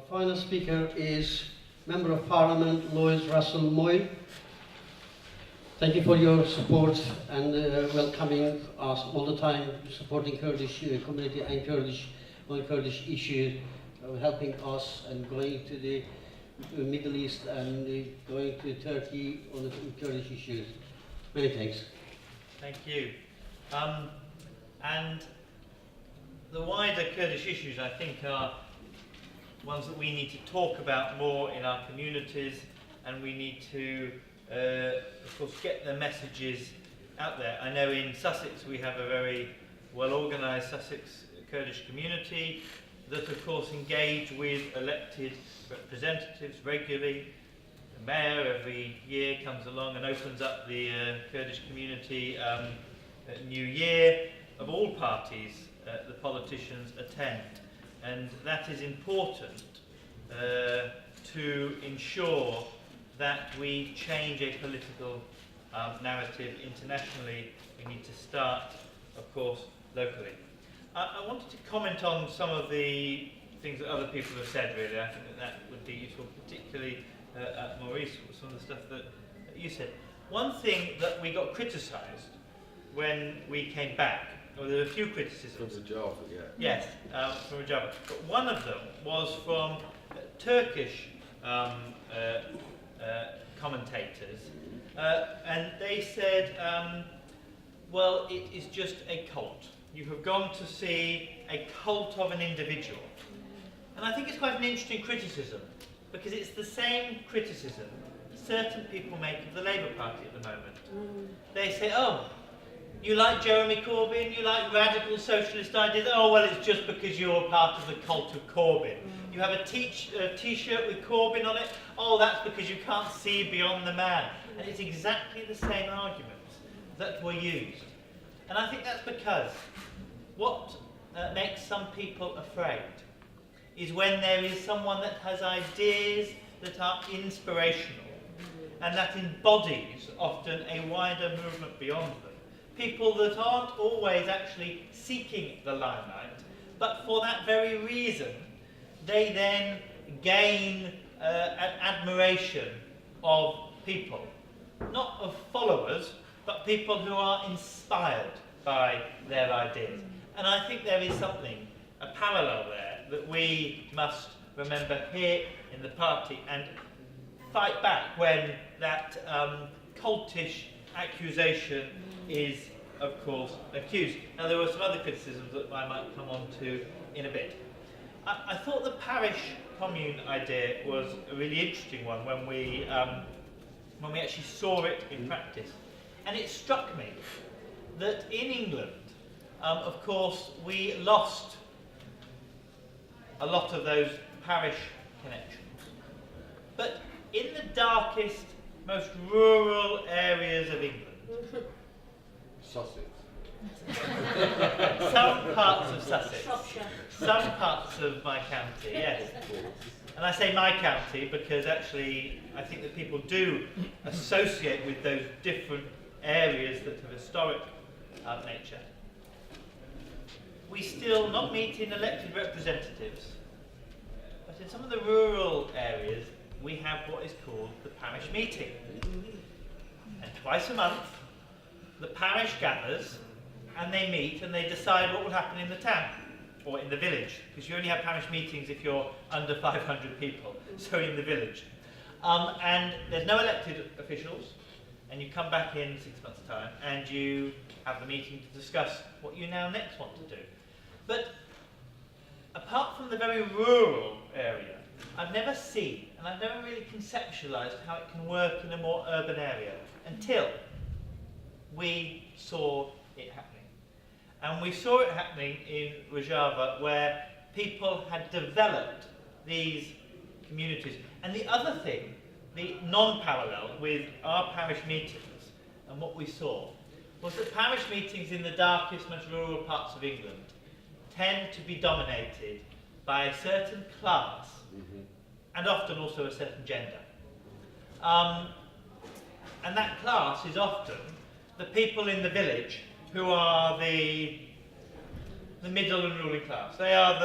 Our final speaker is Member of Parliament Llyod Russel-Moyle. Thank you for your support and welcoming us all the time, supporting Kurdish community and Kurdish issue, helping us and going to the Middle East and going to Turkey on the Kurdish issues. Many thanks. Thank you. And the wider Kurdish issues, I think, are ones that we need to talk about more in our communities, and we need to, of course, get the messages out there. I know in Sussex we have a very well-organised Sussex Kurdish community that, of course, engage with elected representatives regularly. The mayor every year comes along and opens up the Kurdish community New Year. Of all parties, the politicians attend. And that is important to ensure that we change a political narrative internationally. We need to start, of course, locally. I wanted to comment on some of the things that other people have said, really. I think that would be useful, particularly Maurice, some of the stuff that you said. One thing that we got criticised when we came back, well, there were a few criticisms. From Rojava, yeah. Yes, from Rojava. But one of them was from Turkish commentators. And they said, well, it is just a cult. You have gone to see a cult of an individual. And I think it's quite an interesting criticism, because it's the same criticism certain people make of the Labour Party at the moment. They say, oh, you like Jeremy Corbyn, you like radical socialist ideas, oh well, it's just because you're part of the cult of Corbyn. You have a t-shirt with Corbyn on it, oh that's because you can't see beyond the man. And it's exactly the same arguments that were used. And I think that's because what makes some people afraid is when there is someone that has ideas that are inspirational and that embodies often a wider movement beyond them. People that aren't always actually seeking the limelight, but for that very reason, they then gain an admiration of people. Not of followers, but people who are inspired by their ideas. And I think there is something, a parallel there, that we must remember here in the party and fight back when that cultish accusation is, of course, accused. Now, there were some other criticisms that I might come on to in a bit. I thought the parish commune idea was a really interesting one when we actually saw it in practice. And it struck me that in England, of course, we lost a lot of those parish connections. But in the darkest, most rural areas of England, Sussex. some parts of Sussex, some parts of my county, yes. And I say my county because actually I think that people do associate with those different areas that have historic nature. We still not meet in elected representatives, but in some of the rural areas we have what is called the parish meeting. And twice a month the parish gathers and they meet and they decide what will happen in the town or in the village, because you only have parish meetings if you're under 500 people, so in the village. And there's no elected officials, and you come back in 6 months' time and you have the meeting to discuss what you now next want to do. But apart from the very rural area, I've never seen and I've never really conceptualised how it can work in a more urban area until we saw it happening. And we saw it happening in Rojava, where people had developed these communities. And the other thing, the non-parallel with our parish meetings and what we saw, was that parish meetings in the darkest, most rural parts of England tend to be dominated by a certain class and often also a certain gender. And that class is often the people in the village who are the the middle and ruling class. They are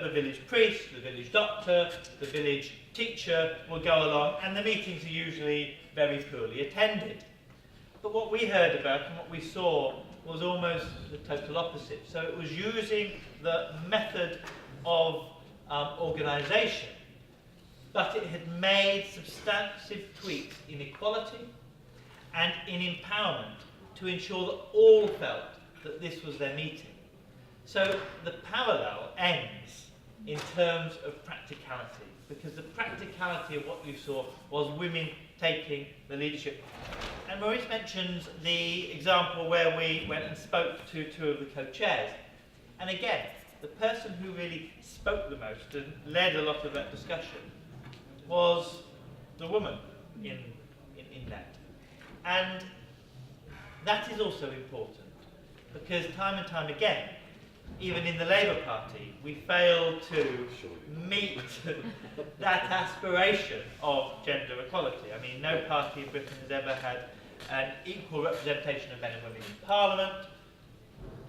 the village priest, the village doctor, the village teacher will go along, and the meetings are usually very poorly attended. But what we heard about and what we saw was almost the total opposite. So it was using the method of organisation, but it had made substantive tweaks in equality and in empowerment to ensure that all felt that this was their meeting. So the parallel ends in terms of practicality, because the practicality of what you saw was women taking the leadership. And Maurice mentions the example where we went and spoke to two of the co-chairs. And again, the person who really spoke the most and led a lot of that discussion was the woman in that. And that is also important, because time and time again, even in the Labour Party, we fail to meet that aspiration of gender equality. I mean, no party in Britain has ever had an equal representation of men and women in Parliament,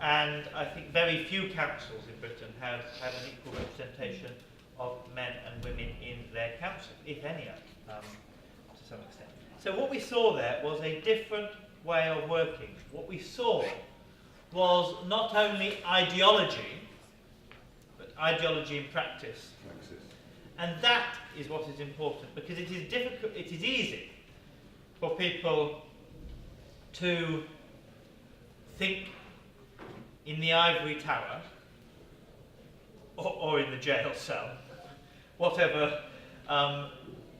and I think very few councils in Britain have had an equal representation of men and women in their council, if any, to some extent. So what we saw there was a different way of working. What we saw was not only ideology, but ideology in practice. And that is what is important, because it is difficult, it is easy for people to think in the ivory tower or in the jail cell, whatever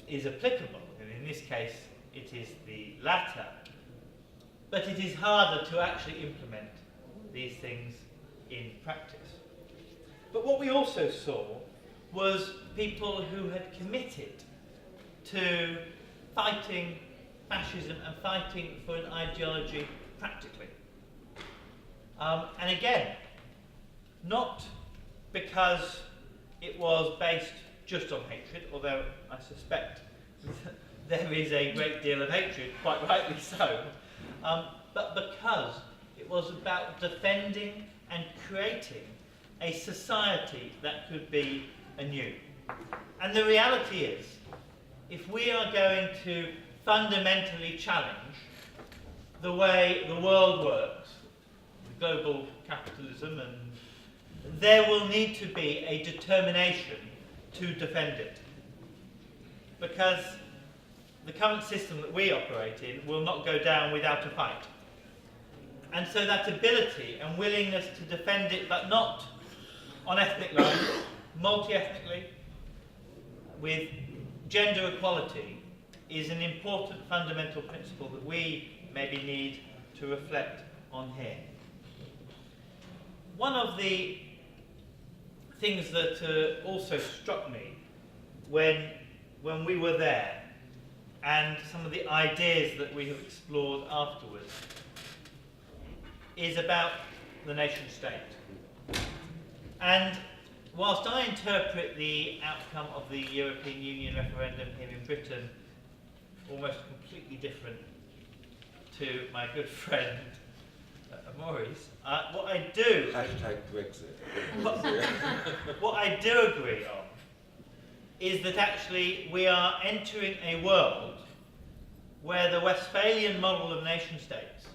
is applicable. And in this case, it is the latter. But it is harder to actually implement these things in practice. But what we also saw was people who had committed to fighting fascism and fighting for an ideology practically. And again, not because it was based just on hatred, although I suspect there is a great deal of hatred, quite rightly so, but because it was about defending and creating a society that could be anew. And the reality is, if we are going to fundamentally challenge the way the world works, global capitalism, and there will need to be a determination to defend it. Because the current system that we operate in will not go down without a fight. And so that ability and willingness to defend it, but not on ethnic lines, multi-ethnically, with gender equality, is an important fundamental principle that we maybe need to reflect on here. One of the things that also struck me when we were there, and some of the ideas that we have explored afterwards, is about the nation state. And whilst I interpret the outcome of the European Union referendum here in Britain almost completely different to my good friend Maurice, what I do... Hashtag Brexit. What I do agree on is that actually we are entering a world where the Westphalian model of nation states,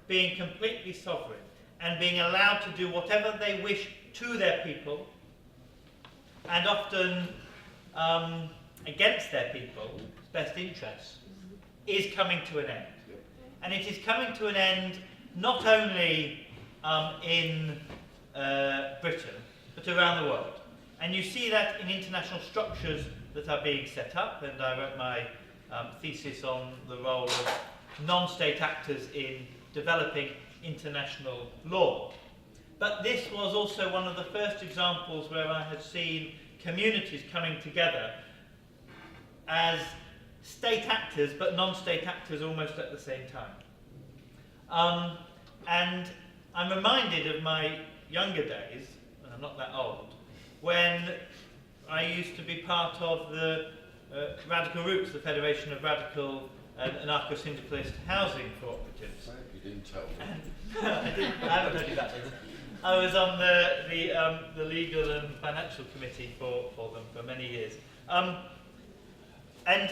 being completely sovereign and being allowed to do whatever they wish to their people, and often against their people's best interests, is coming to an end. And it is coming to an end not only in Britain, but around the world. And you see that in international structures that are being set up, and I wrote my thesis on the role of non-state actors in developing international law. But this was also one of the first examples where I had seen communities coming together as state actors, but non-state actors almost at the same time. And I'm reminded of my younger days, and I'm not that old, when I used to be part of the Radical Roots, the Federation of Radical and Anarcho-Syndicalist Housing Cooperatives. You didn't tell me. I haven't told you that. I was on the legal and financial committee for them for many years. And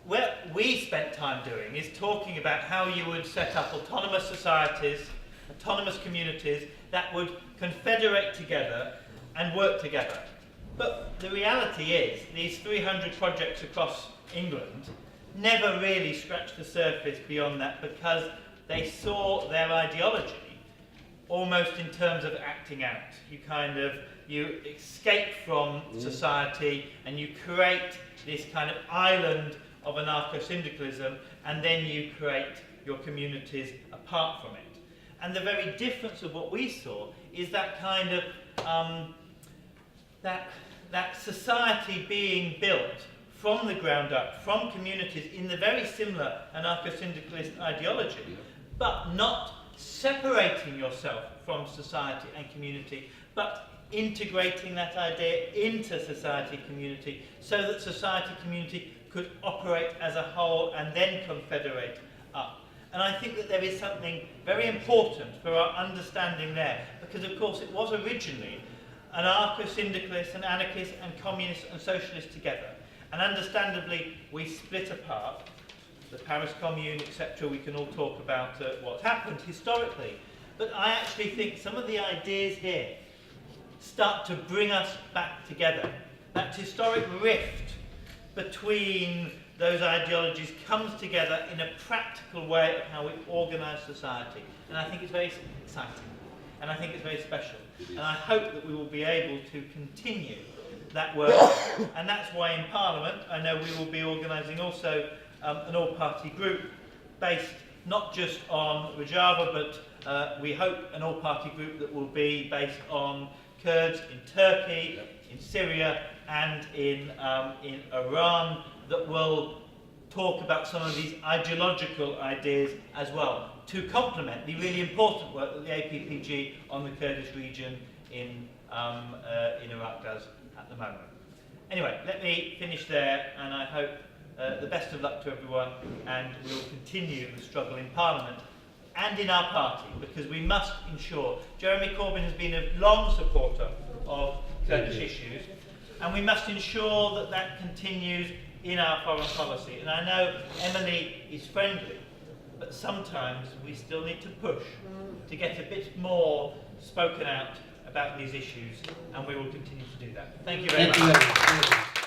what we spent time doing is talking about how you would set up autonomous societies, autonomous communities that would confederate together and work together. But the reality is, these 300 projects across England never really scratched the surface beyond that, because they saw their ideology almost in terms of acting out. You escape from society and you create this kind of island of anarcho-syndicalism, and then you create your communities apart from it. And the very difference of what we saw is that kind of that society being built from the ground up, from communities in the very similar anarcho-syndicalist ideology, but not separating yourself from society and community, but integrating that idea into society community, so that society community could operate as a whole and then confederate up. And I think that there is something very important for our understanding there, because of course it was originally anarcho-syndicalists and anarchists and communists and socialists together. And understandably, we split apart. The Paris Commune, etc., we can all talk about what happened historically. But I actually think some of the ideas here start to bring us back together. That historic rift between those ideologies comes together in a practical way of how we organise society. And I think it's very exciting. And I think it's very special. And I hope that we will be able to continue that work. And that's why in Parliament, I know we will be organising also an all-party group based not just on Rojava, but we hope an all-party group that will be based on Kurds in Turkey, in Syria, and in Iran, that will talk about some of these ideological ideas as well, to complement the really important work that the APPG on the Kurdish region in Iraq does at the moment. Anyway, let me finish there, and I hope the best of luck to everyone, and we will continue the struggle in Parliament and in our party, because we must ensure, Jeremy Corbyn has been a long supporter of Kurdish issues, and we must ensure that that continues in our foreign policy. And I know Emily is friendly, but sometimes we still need to push to get a bit more spoken out about these issues, and we will continue to do that. Thank you very much.